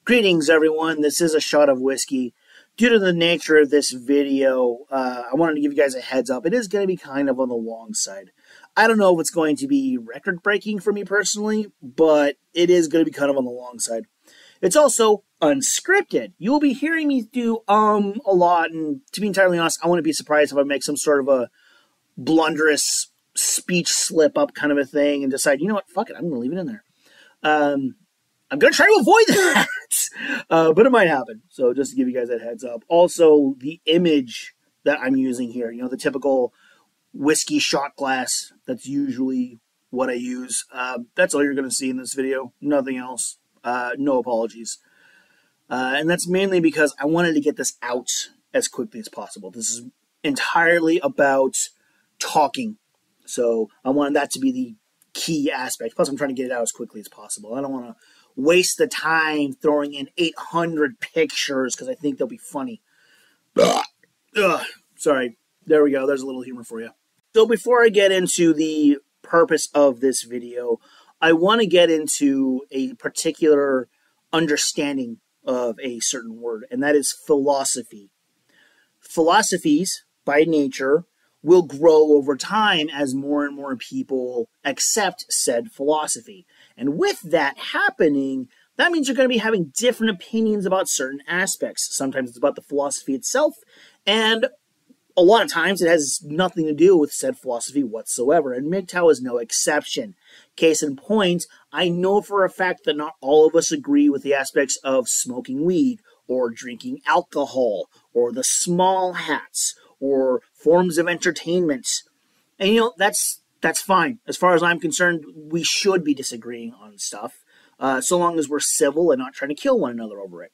Greetings, everyone. This is a shot of whiskey. Due to the nature of this video, I wanted to give you guys a heads up. It is going to be kind of on the long side. I don't know if it's going to be record-breaking for me personally, but it is going to be kind of on the long side. It's also unscripted. You will be hearing me do a lot, and to be entirely honest, I wouldn't be surprised if I make some sort of a blunderous speech slip-up kind of a thing and decide, you know what, fuck it, I'm going to leave it in there. I'm going to try to avoid that, but it might happen. So just to give you guys that heads up. Also, the image that I'm using here, you know, the typical whiskey shot glass, that's usually what I use. That's all you're going to see in this video. Nothing else. No apologies. And that's mainly because I wanted to get this out as quickly as possible. This is entirely about talking. So I wanted that to be the key aspect. Plus, I'm trying to get it out as quickly as possible. I don't want to waste the time throwing in 800 pictures because I think they'll be funny. Sorry. There we go. There's a little humor for you. So before I get into the purpose of this video, I want to get into a particular understanding of a certain word, and that is philosophy. Philosophies, by nature, will grow over time as more and more people accept said philosophy. And with that happening, that means you're going to be having different opinions about certain aspects. Sometimes it's about the philosophy itself, and a lot of times it has nothing to do with said philosophy whatsoever, and MGTOW is no exception. Case in point, I know for a fact that not all of us agree with the aspects of smoking weed, or drinking alcohol, or the small hats, or forms of entertainment. And you know, that's fine. As far as I'm concerned, we should be disagreeing on stuff, so long as we're civil and not trying to kill one another over it.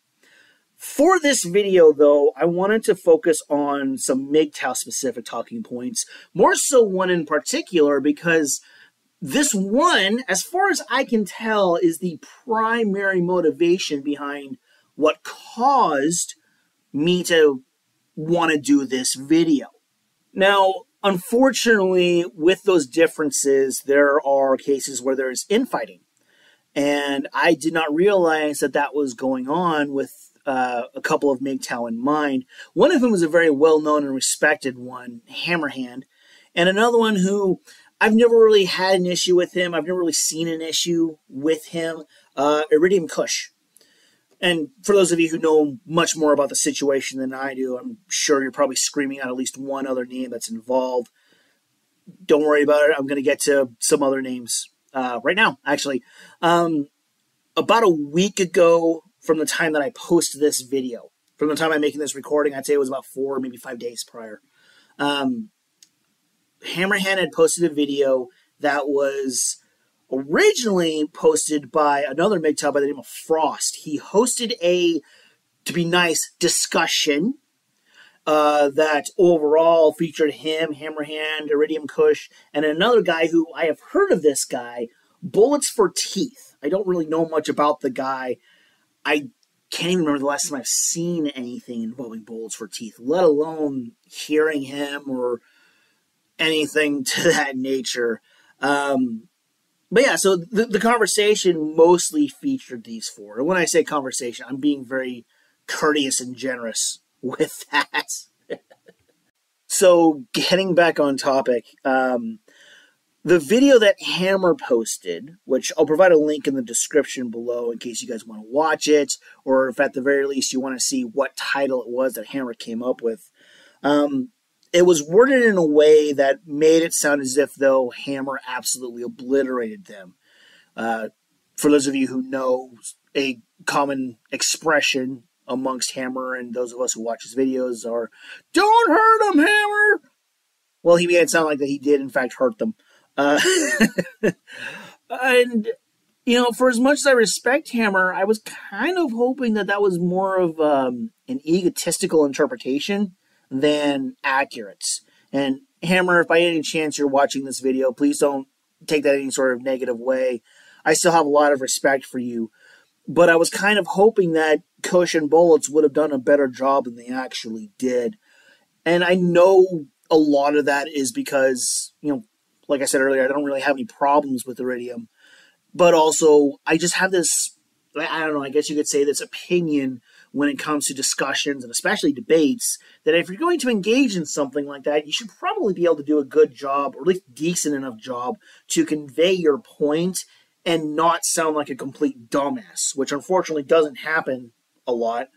For this video, though, I wanted to focus on some MGTOW-specific talking points, more so one in particular, because this one, as far as I can tell, is the primary motivation behind what caused me to want to do this video. Now, unfortunately, with those differences, there are cases where there's infighting. And I did not realize that that was going on with a couple of MGTOW in mind. One of them was a very well-known and respected one, Hammerhand, and another one who I've never really had an issue with him. I've never really seen an issue with him, Iridium Kush. And for those of you who know much more about the situation than I do, I'm sure you're probably screaming out at least one other name that's involved. Don't worry about it. I'm going to get to some other names right now, actually. About a week ago, from the time that I posted this video, from the time I'm making this recording, I'd say it was about 4, maybe 5 days prior. Hammerhand had posted a video that was originally posted by another MGTOW by the name of Frost. He hosted a, to be nice, discussion that overall featured him, Hammerhand, Iridium Kush, and another guy who I have heard of this guy, Bullets for Teeth. I don't really know much about the guy. I can't even remember the last time I've seen anything involving Bullets for Teeth, let alone hearing him or anything to that nature. But yeah, so the conversation mostly featured these four. And when I say conversation, I'm being very courteous and generous with that. So getting back on topic, the video that Hammer posted, which I'll provide a link in the description below in case you guys want to watch it, or if at the very least you want to see what title it was that Hammer came up with. It was worded in a way that made it sound as if though Hammer absolutely obliterated them. For those of you who know, a common expression amongst Hammer and those of us who watch his videos are, "Don't hurt him, Hammer!" Well, he made it sound like that he did in fact hurt them. And, you know, for as much as I respect Hammer, I was kind of hoping that that was more of an egotistical interpretation than accurate. And Hammer, if by any chance you're watching this video, please don't take that any sort of negative way. I still have a lot of respect for you. But I was kind of hoping that Kush and Bullets would have done a better job than they actually did. And I know a lot of that is because, you know, like I said earlier, I don't really have any problems with Iridium. But also, I just have this I don't know, I guess you could say this opinion when it comes to discussions and especially debates, that if you're going to engage in something like that, you should probably be able to do a good job, or at least decent enough job, to convey your point and not sound like a complete dumbass, which unfortunately doesn't happen a lot.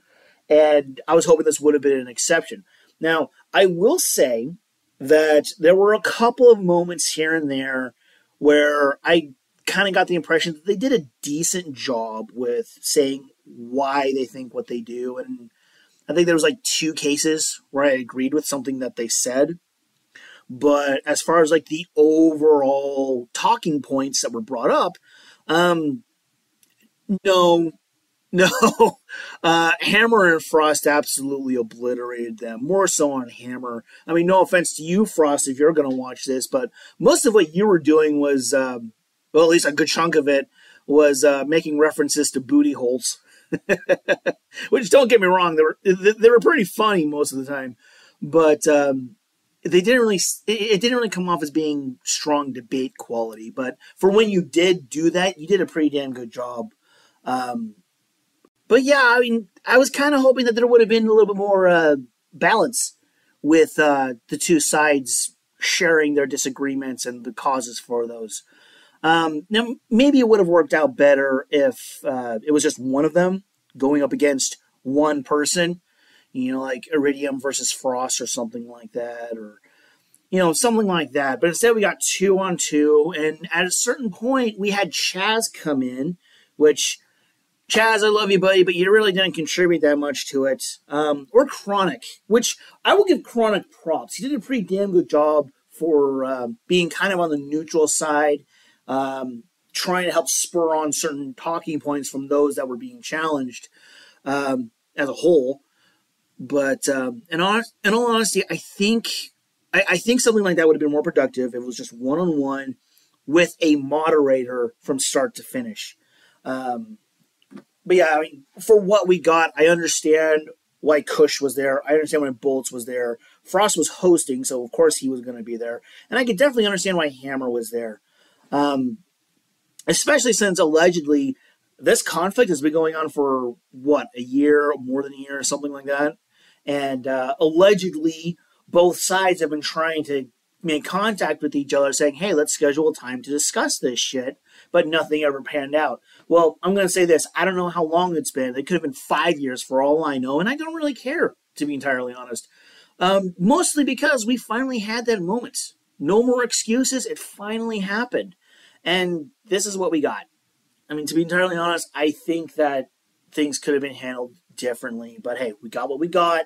And I was hoping this would have been an exception. Now, I will say that there were a couple of moments here and there where I kind of got the impression that they did a decent job with saying why they think what they do. And I think there was like 2 cases where I agreed with something that they said. But as far as like the overall talking points that were brought up, no, no. Hammer and Frost absolutely obliterated them, more so on Hammer. I mean, no offense to you, Frost, if you're going to watch this, but most of what you were doing was, well, at least a good chunk of it, was making references to booty holes. Which, don't get me wrong, they were pretty funny most of the time. But it didn't really come off as being strong debate quality. But for when you did do that, you did a pretty damn good job. But yeah, I mean, I was kind of hoping that there would have been a little bit more balance with the 2 sides sharing their disagreements and the causes for those. Now, maybe it would have worked out better if it was just one of them going up against one person, like Iridium versus Frost or something like that, or, something like that. But instead we got 2-on-2, and at a certain point we had Chaz come in, which, Chaz, I love you, buddy, but you really didn't contribute that much to it. Or Chronic, which I will give Chronic props. He did a pretty damn good job for being kind of on the neutral side, trying to help spur on certain talking points from those that were being challenged as a whole. But in all honesty, I think something like that would have been more productive if it was just one-on-one with a moderator from start to finish. But yeah, I mean, for what we got, I understand why Kush was there. I understand why Bolts was there. Frost was hosting, so of course he was going to be there. And I could definitely understand why Hammer was there. Especially since allegedly this conflict has been going on for, a year, more than a year, or something like that. And allegedly both sides have been trying to make contact with each other saying, hey, let's schedule a time to discuss this shit, but nothing ever panned out. Well, I'm going to say this. I don't know how long it's been. It could have been 5 years for all I know, and I don't really care, to be entirely honest. Mostly because we finally had that moment. No more excuses. It finally happened. And this is what we got. I mean, to be entirely honest, I think that things could have been handled differently. But hey, we got what we got.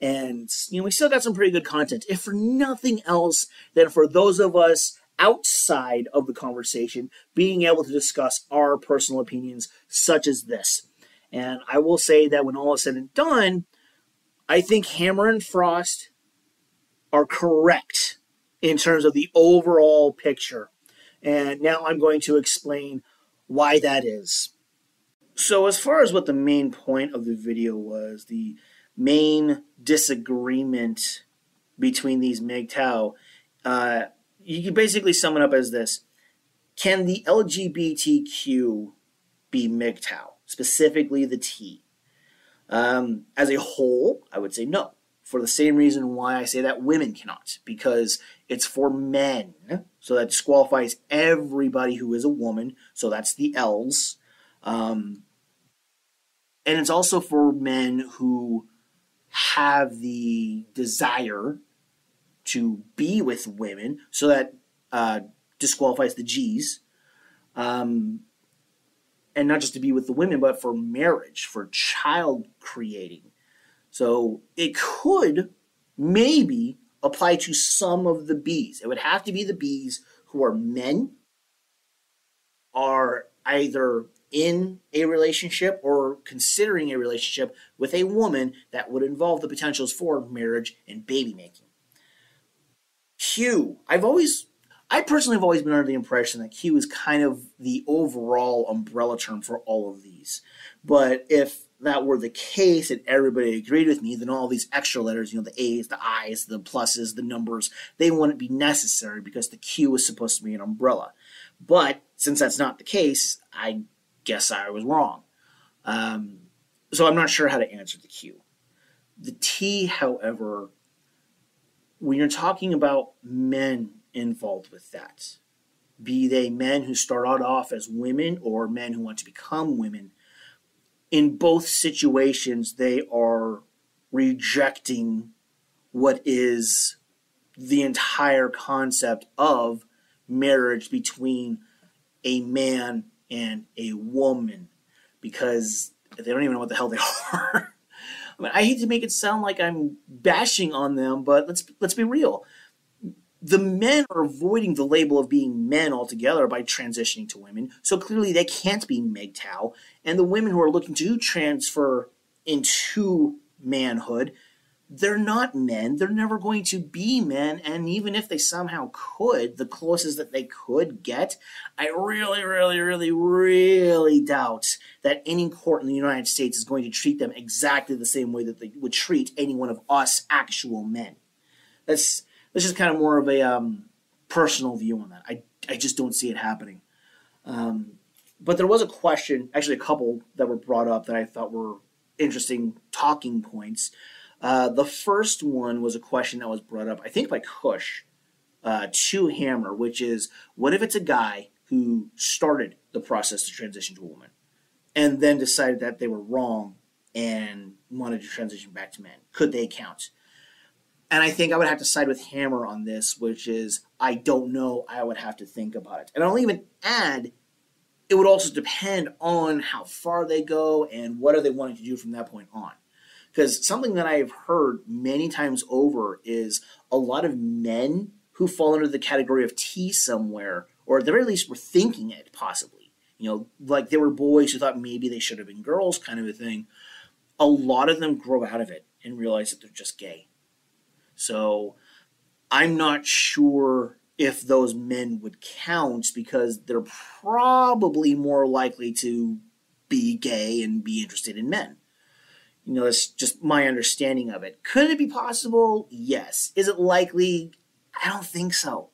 And, we still got some pretty good content. If for nothing else, then for those of us outside of the conversation, being able to discuss our personal opinions such as this. And I will say that when all is said and done, I think Hammer and Frost are correct in terms of the overall picture. And now I'm going to explain why that is. So as far as what the main point of the video was, the main disagreement between these MGTOW, you can basically sum it up as this. Can the LGBTQ be MGTOW, specifically the T? As a whole, I would say no, for the same reason why I say that women cannot, because it's for men, so that disqualifies everybody who is a woman, so that's the Ls. And it's also for men who have the desire to be with women, so that disqualifies the Gs. And not just to be with the women, but for marriage, for child creating. So it could maybe apply to some of the Bs. It would have to be the Bs who are men, are either in a relationship or considering a relationship with a woman that would involve the potentials for marriage and baby making. Q. I personally have always been under the impression that Q is kind of the overall umbrella term for all of these. But if that were the case and everybody agreed with me, then all these extra letters, the A's, the I's, the pluses, the numbers, they wouldn't be necessary because the Q is supposed to be an umbrella. But since that's not the case, I guess I was wrong. So I'm not sure how to answer the Q. The T, however, when you're talking about men involved with that, be they men who start out off as women or men who want to become women, in both situations, they are rejecting what is the entire concept of marriage between a man and a woman, because they don't even know what the hell they are. I mean, I hate to make it sound like I'm bashing on them, but let's be real. The men are avoiding the label of being men altogether by transitioning to women, so clearly they can't be MGTOW. And the women who are looking to transfer into manhood, they're not men. They're never going to be men. And even if they somehow could, the closest that they could get, I really doubt that any court in the United States is going to treat them exactly the same way that they would treat any one of us actual men. That's just kind of more of a personal view on that. I just don't see it happening. But there was a question, actually a couple that were brought up that I thought were interesting talking points. The first one was a question that was brought up, I think by Kush, to Hammer, which is, what if it's a guy who started the process to transition to a woman and then decided that they were wrong and wanted to transition back to men? Could they count? And I think I would have to side with Hammer on this, which is, I don't know. I would have to think about it. And I'll even add, it would also depend on how far they go and what are they wanting to do from that point on. Because something that I've heard many times over is a lot of men who fall under the category of T somewhere, or at the very least were thinking it possibly. You know, like they were boys who thought maybe they should have been girls, kind of a thing. A lot of them grow out of it and realize that they're just gay. So I'm not sure if those men would count, because they're probably more likely to be gay and be interested in men. You know, that's just my understanding of it. Could it be possible? Yes. Is it likely? I don't think so.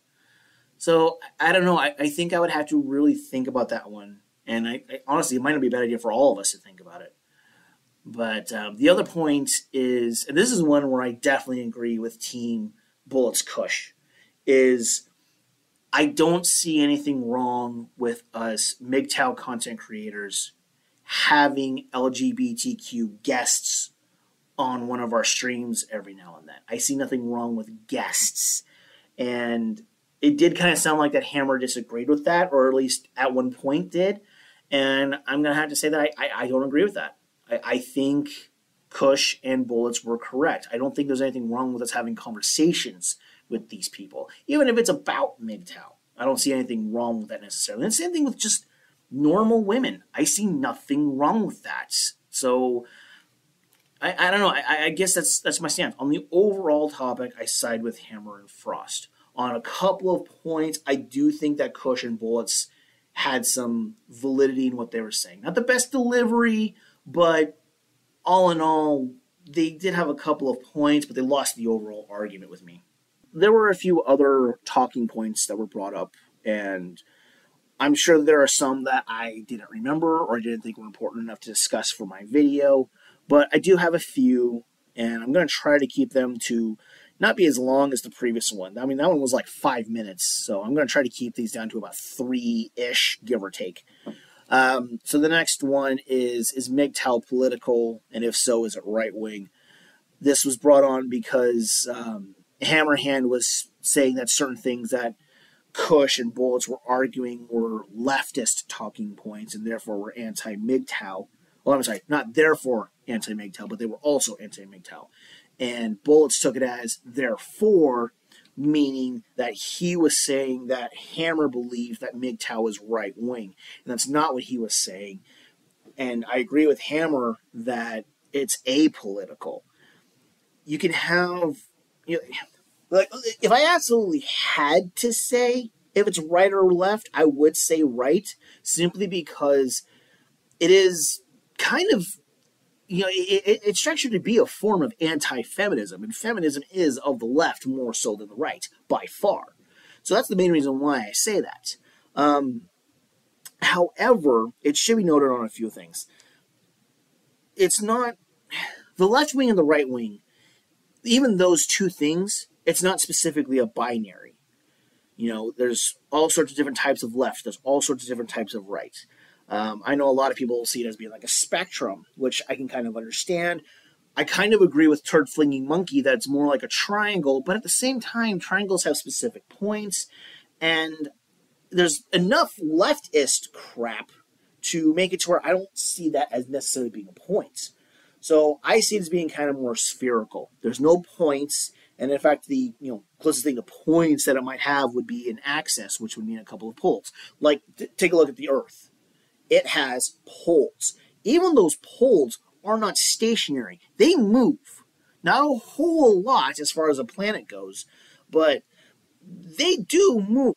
So I don't know. I think I would have to really think about that one. And I honestly, it might not be a bad idea for all of us to think about it. But the other point is, and this is one where I definitely agree with Team Bullets Kush, is I don't see anything wrong with us MGTOW content creators having LGBTQ guests on one of our streams every now and then. I see nothing wrong with guests. And it did kind of sound like that Hammer disagreed with that, or at least at one point did. And I'm going to have to say that I don't agree with that. I think Kush and Bullets were correct. I don't think there's anything wrong with us having conversations with these people, even if it's about MGTOW. I don't see anything wrong with that necessarily. And the same thing with just normal women. I see nothing wrong with that. So I don't know. I guess that's my stance. On the overall topic, I side with Hammer and Frost. On a couple of points, I do think that Kush and Bullets had some validity in what they were saying. Not the best delivery, but all in all, they did have a couple of points, but they lost the overall argument with me. There were a few other talking points that were brought up, and I'm sure there are some that I didn't remember or I didn't think were important enough to discuss for my video, but I do have a few, and I'm going to try to keep them to not be as long as the previous one. I mean, that one was like 5 minutes, so I'm going to try to keep these down to about 3-ish, give or take. So the next one is MGTOW political, and if so, is it right-wing? This was brought on because Hammerhand was saying that certain things that Kush and Bullets were arguing were leftist talking points and therefore were anti-MGTOW. Well, I'm sorry, not therefore anti-MGTOW, but they were also anti-MGTOW. And Bullets took it as therefore, meaning that he was saying that Hammer believed that MGTOW was right-wing. And that's not what he was saying. And I agree with Hammer that it's apolitical. You can have, you know, like, if I absolutely had to say if it's right or left, I would say right, simply because it is kind of, you know, it's structured to be a form of anti-feminism, and feminism is of the left more so than the right, by far. So that's the main reason why I say that. However, it should be noted on a few things. it's not, the left wing and the right wing, even those two things, it's not specifically a binary. There's all sorts of different types of left. There's all sorts of different types of right. I know a lot of people see it as being like a spectrum, which I can kind of understand. I kind of agree with Turd Flinging Monkey that it's more like a triangle, but at the same time, triangles have specific points, and there's enough leftist crap to make it to where I don't see that as necessarily being a point. So I see it as being kind of more spherical. There's no points, and in fact, the closest thing to points that it might have would be an axis, which would mean a couple of poles. Like, take a look at the Earth. It has poles. Even those poles are not stationary. They move. Not a whole lot as far as a planet goes, but they do move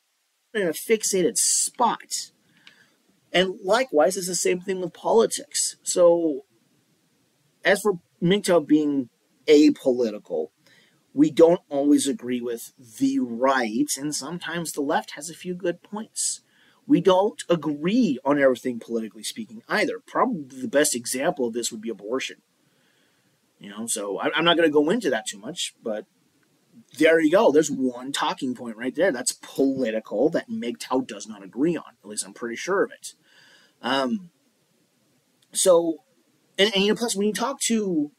in a fixated spot. And likewise, it's the same thing with politics. So, as for MGTOW being apolitical, we don't always agree with the right, and sometimes the left has a few good points. We don't agree on everything politically speaking either. Probably the best example of this would be abortion. So I'm not going to go into that too much, but there you go. There's one talking point right there. That's political that MGTOW does not agree on. At least I'm pretty sure of it. Plus when you talk to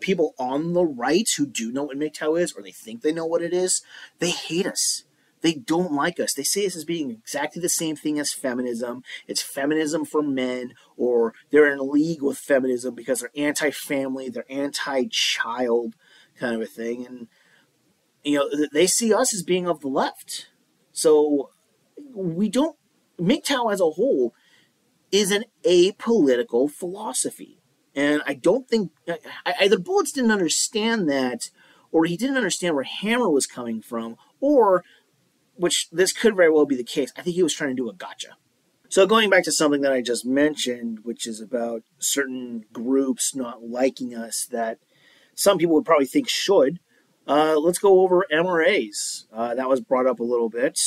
people on the right who do know what MGTOW is, or they think they know what it is, they hate us. They don't like us. They see us as being exactly the same thing as feminism. It's feminism for men, or they're in league with feminism because they're anti-family, they're anti-child, kind of a thing. And, they see us as being of the left. So MGTOW as a whole is an apolitical philosophy. And I don't think, either Bullets didn't understand that, or he didn't understand where Hammer was coming from, or, which this could very well be the case, I think he was trying to do a gotcha. So going back to something that I just mentioned, which is about certain groups not liking us that some people would probably think should, let's go over MRAs. That was brought up a little bit.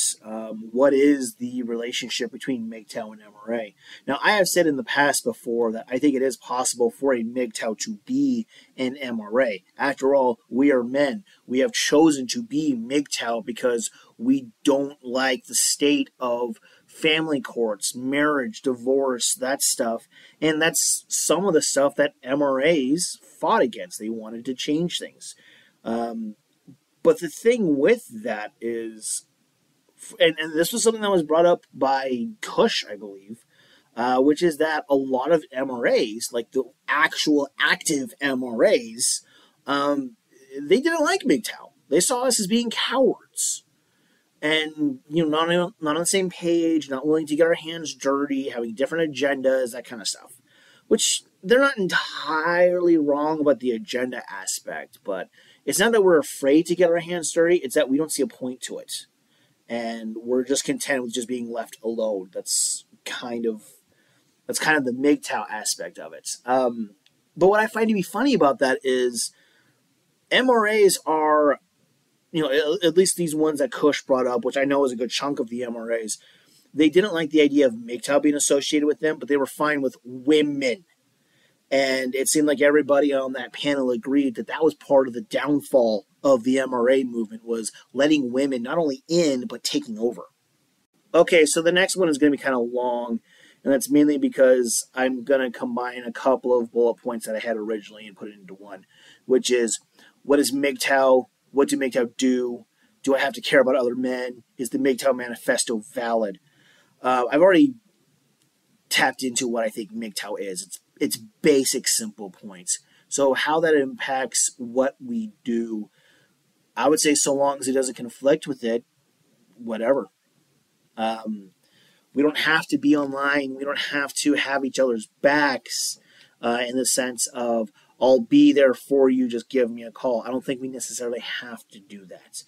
What is the relationship between MGTOW and MRA? Now, I have said in the past before that I think it is possible for a MGTOW to be an MRA. After all, we are men. We have chosen to be MGTOW because we don't like the state of family courts, marriage, divorce, that stuff. And that's some of the stuff that MRAs fought against. They wanted to change things. But the thing with that is, and this was something that was brought up by Kush, I believe, which is that a lot of MRAs, like the actual active MRAs, they didn't like MGTOW. They saw us as being cowards. And, not on the same page, not willing to get our hands dirty, having different agendas, that kind of stuff. Which, they're not entirely wrong about the agenda aspect, but it's not that we're afraid to get our hands dirty, it's that we don't see a point to it. And we're just content with just being left alone. That's kind of the MGTOW aspect of it. But what I find to be funny about that is MRAs are, at least these ones that Kush brought up, which I know is a good chunk of the MRAs, they didn't like the idea of MGTOW being associated with them, but they were fine with women. And it seemed like everybody on that panel agreed that that was part of the downfall of the MRA movement, was letting women not only in, but taking over. Okay, so the next one is going to be kind of long, and that's mainly because I'm going to combine a couple of bullet points that I had originally and put it into one, which is, what is MGTOW? What do MGTOW do? Do I have to care about other men? Is the MGTOW manifesto valid? I've already tapped into what I think MGTOW is. It's basic, simple points. So how that impacts what we do, I would say so long as it doesn't conflict with it, whatever. We don't have to be online. We don't have to have each other's backs in the sense of, I'll be there for you, just give me a call. I don't think we necessarily have to do that.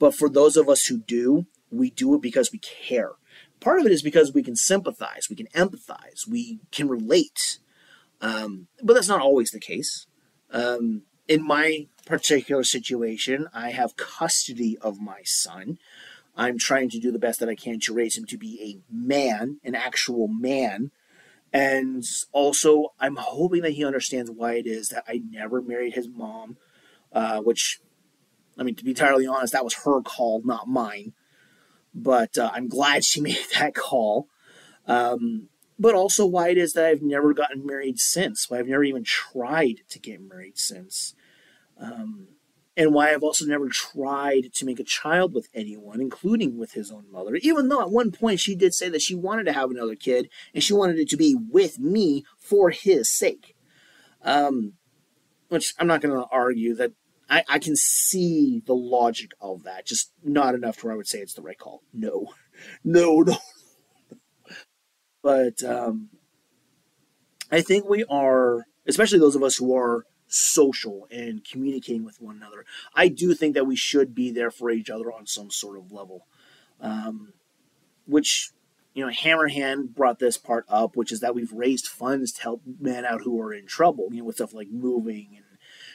But for those of us who do, we do it because we care. Part of it is because we can sympathize, we can empathize, we can relate. But that's not always the case. In my particular situation, I have custody of my son. I'm trying to do the best that I can to raise him to be a man, an actual man. And also, I'm hoping that he understands why it is that I never married his mom, which, I mean, to be entirely honest, that was her call, not mine. But I'm glad she made that call. But also why it is that I've never gotten married since, why I've never even tried to get married since. And why I've also never tried to make a child with anyone, including with his own mother, even though at one point she did say that she wanted to have another kid, and she wanted it to be with me for his sake. Which I'm not going to argue that I can see the logic of that, just not enough to where I would say it's the right call. No. No. But I think we are, especially those of us who are social and communicating with one another, I do think that we should be there for each other on some sort of level. Which, Hammerhand brought this part up, which is that we've raised funds to help men out who are in trouble, with stuff like moving and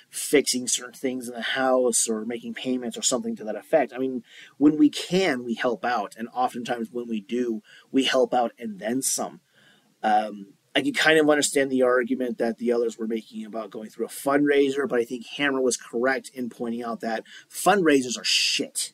fixing certain things in the house or making payments or something to that effect. I mean, when we can, we help out. And oftentimes when we do, we help out and then some. I can kind of understand the argument that the others were making about going through a fundraiser, but I think Hammer was correct in pointing out that fundraisers are shit.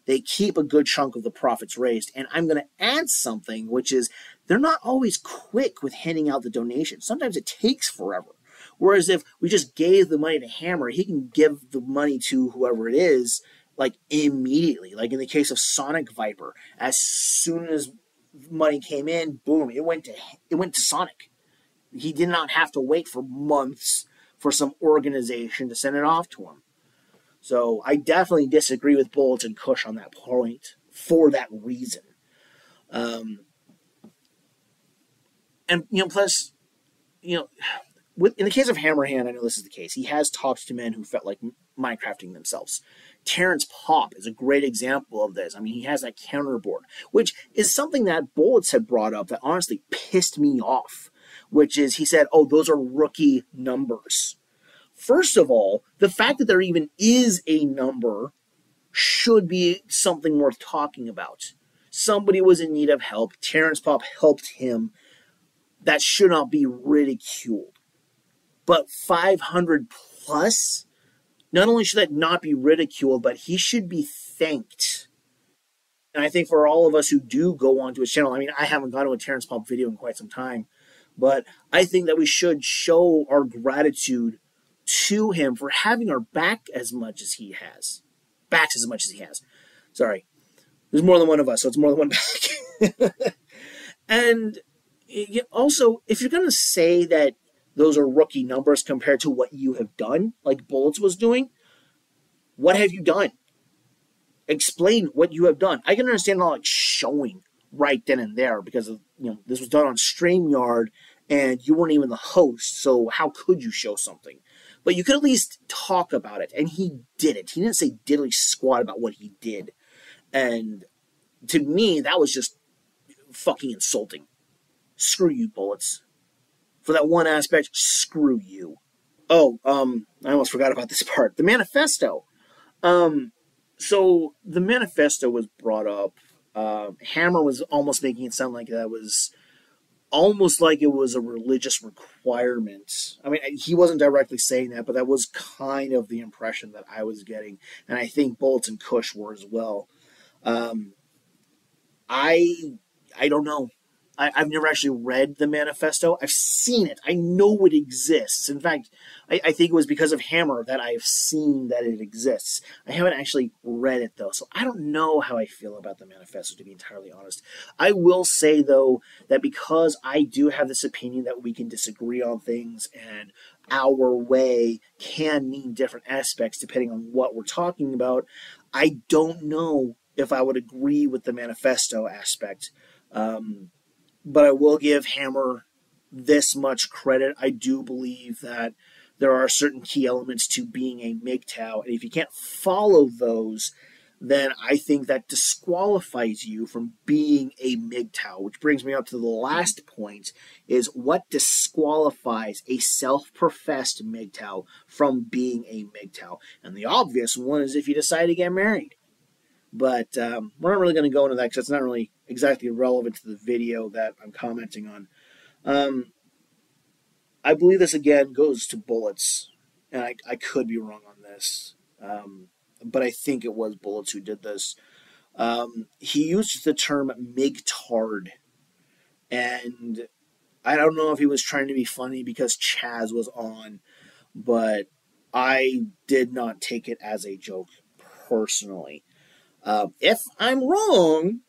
They keep a good chunk of the profits raised. And I'm going to add something, which is they're not always quick with handing out the donation. Sometimes it takes forever. Whereas if we just gave the money to Hammer, he can give the money to whoever it is, like, immediately. Like in the case of Sonic Viper, as soon as money came in, boom, it went to Sonic. He did not have to wait for months for some organization to send it off to him. So I definitely disagree with Bullets and Kush on that point for that reason. And plus, in the case of Hammerhand, I know this is the case. He has talked to men who felt like Minecrafting themselves. Terrence Pop is a great example of this. I mean, he has that counterboard, which is something that Bullets had brought up that honestly pissed me off, which is he said, oh, those are rookie numbers. First of all, the fact that there even is a number should be something worth talking about. Somebody was in need of help. Terrence Pop helped him. That should not be ridiculed. But 500 plus, not only should that not be ridiculed, but he should be thanked. And I think for all of us who do go onto his channel, I mean, I haven't gone to a Terrence Pop video in quite some time, but I think that we should show our gratitude to him for having our back as much as he has. Backs as much as he has. Sorry. There's more than one of us, so it's more than one back. And also, if you're going to say that those are rookie numbers compared to what you have done, like Bullets was doing, what have you done? Explain what you have done. I can understand not like showing right then and there because of, this was done on StreamYard and you weren't even the host, so how could you show something? But you could at least talk about it, and he didn't. He didn't say diddly squat about what he did. And to me, that was just fucking insulting. Screw you, Bullets. For that one aspect, screw you. Oh, I almost forgot about this part. The manifesto. So the manifesto was brought up. Hammer was almost making it sound like that was almost like it was a religious requirement. I mean, he wasn't directly saying that, but that was kind of the impression that I was getting. And I think Bullets and Kush were as well. I don't know. I've never actually read the manifesto. I've seen it. I know it exists. In fact, I think it was because of Hammer that I've seen that it exists. I haven't actually read it, though, so I don't know how I feel about the manifesto, to be entirely honest. I will say, though, that because I do have this opinion that we can disagree on things and our way can mean different aspects depending on what we're talking about, I don't know if I would agree with the manifesto aspect. But I will give Hammer this much credit. I do believe that there are certain key elements to being a MGTOW, and if you can't follow those, then I think that disqualifies you from being a MGTOW, which brings me up to the last point, is what disqualifies a self-professed MGTOW from being a MGTOW. And the obvious one is if you decide to get married. But we're not really going to go into that because it's not really exactly relevant to the video that I'm commenting on. I believe this again goes to Bullets, and I could be wrong on this, but I think it was Bullets who did this. He used the term migtard, and I don't know if he was trying to be funny because Chaz was on, but I did not take it as a joke personally. If I'm wrong,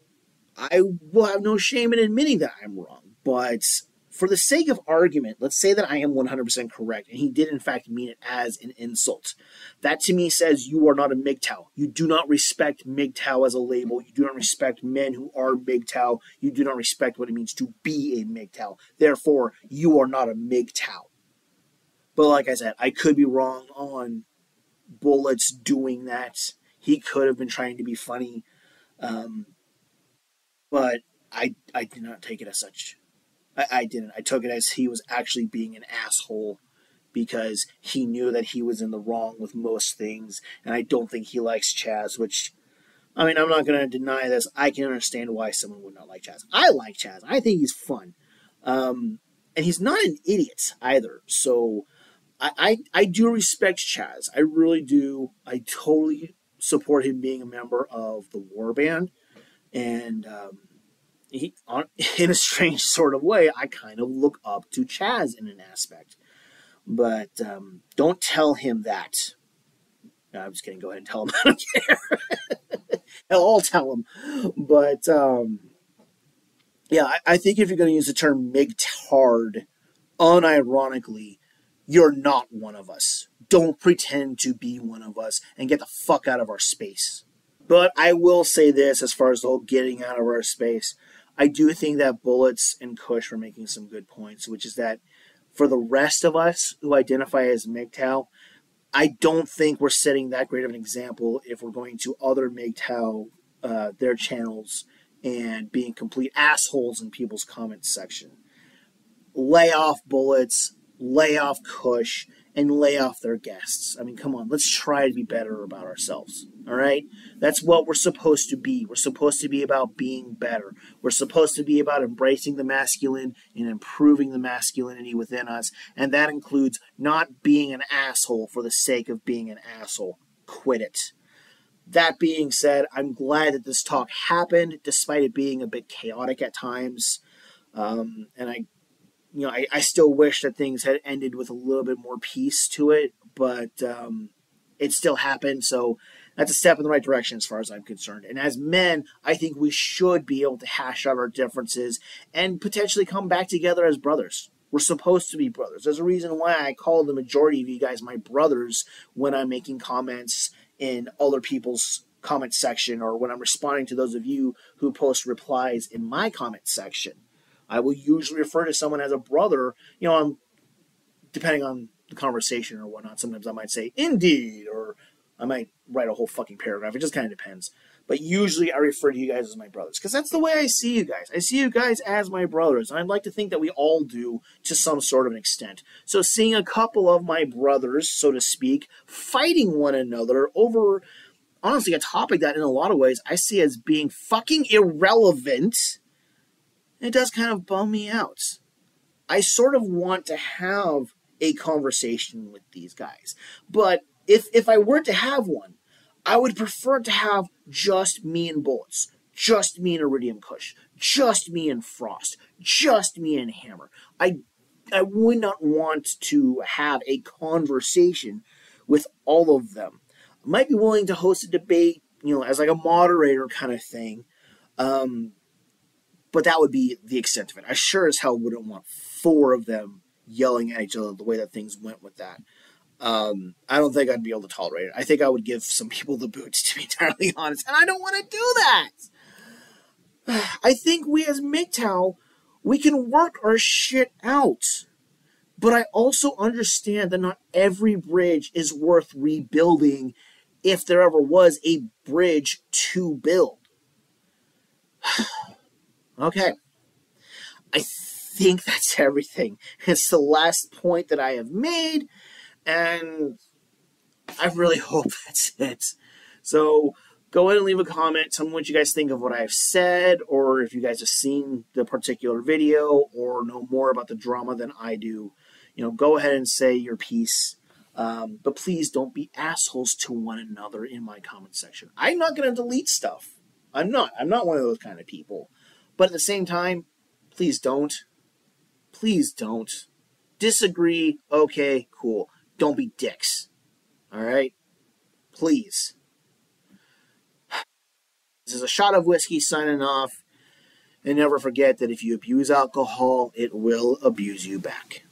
I will have no shame in admitting that I'm wrong. But for the sake of argument, let's say that I am 100% correct, and he did in fact mean it as an insult. That to me says you are not a MGTOW. You do not respect MGTOW as a label. You do not respect men who are MGTOW. You do not respect what it means to be a MGTOW. Therefore, you are not a MGTOW. But like I said, I could be wrong on Bullets doing that. He could have been trying to be funny. But I did not take it as such. I didn't. I took it as he was actually being an asshole because he knew that he was in the wrong with most things, and I don't think he likes Chaz, which, I mean, I'm not going to deny this. I can understand why someone would not like Chaz. I like Chaz. I think he's fun. And he's not an idiot either, so I do respect Chaz. I really do. I totally support him being a member of the war band, and he, in a strange sort of way, I kind of look up to Chaz in an aspect. But don't tell him that. No, I'm just kidding. Go ahead and tell him. I don't care. I'll tell him. But yeah, I think if you're going to use the term migtard, unironically, you're not one of us. Don't pretend to be one of us and get the fuck out of our space. But I will say this as far as the whole getting out of our space. I do think that Bullets and Kush were making some good points, which is that for the rest of us who identify as MGTOW, I don't think we're setting that great of an example if we're going to other MGTOW, their channels, and being complete assholes in people's comments section. Lay off Bullets, lay off Kush, and lay off their guests. I mean, come on, let's try to be better about ourselves, all right? That's what we're supposed to be. We're supposed to be about being better. We're supposed to be about embracing the masculine and improving the masculinity within us, and that includes not being an asshole for the sake of being an asshole. Quit it. That being said, I'm glad that this talk happened, despite it being a bit chaotic at times, and I still wish that things had ended with a little bit more peace to it, but it still happened, so that's a step in the right direction as far as I'm concerned. And as men, I think we should be able to hash out our differences and potentially come back together as brothers. We're supposed to be brothers. There's a reason why I call the majority of you guys my brothers when I'm making comments in other people's comment section or when I'm responding to those of you who post replies in my comment section. I will usually refer to someone as a brother, depending on the conversation or whatnot. Sometimes I might say, indeed, or I might write a whole fucking paragraph. It just kind of depends. But usually I refer to you guys as my brothers, because that's the way I see you guys. I see you guys as my brothers, and I'd like to think that we all do to some sort of an extent. So seeing a couple of my brothers, so to speak, fighting one another over, honestly, a topic that in a lot of ways I see as being fucking irrelevant, it does kind of bum me out. I sort of want to have a conversation with these guys. But if I were to have one, I would prefer to have just me and Bullets, just me and Iridium Kush, just me and Frost, just me and Hammer. I would not want to have a conversation with all of them. I might be willing to host a debate, as like a moderator kind of thing. But that would be the extent of it. I sure as hell wouldn't want 4 of them yelling at each other the way that things went with that. I don't think I'd be able to tolerate it. I think I would give some people the boots, to be entirely honest, and I don't want to do that. I think we as MGTOW, we can work our shit out. But I also understand that not every bridge is worth rebuilding if there ever was a bridge to build. Okay. I think that's everything. It's the last point that I have made, and I really hope that's it. So, Go ahead and leave a comment. Tell me what you guys think of what I've said, or if you guys have seen the particular video or know more about the drama than I do. Go ahead and say your piece. But please don't be assholes to one another in my comment section. I'm not going to delete stuff. I'm not one of those kind of people. But at the same time, please don't. Please don't. Disagree, okay, cool. Don't be dicks. All right? Please. This is a shot of whiskey signing off. And never forget that if you abuse alcohol, it will abuse you back.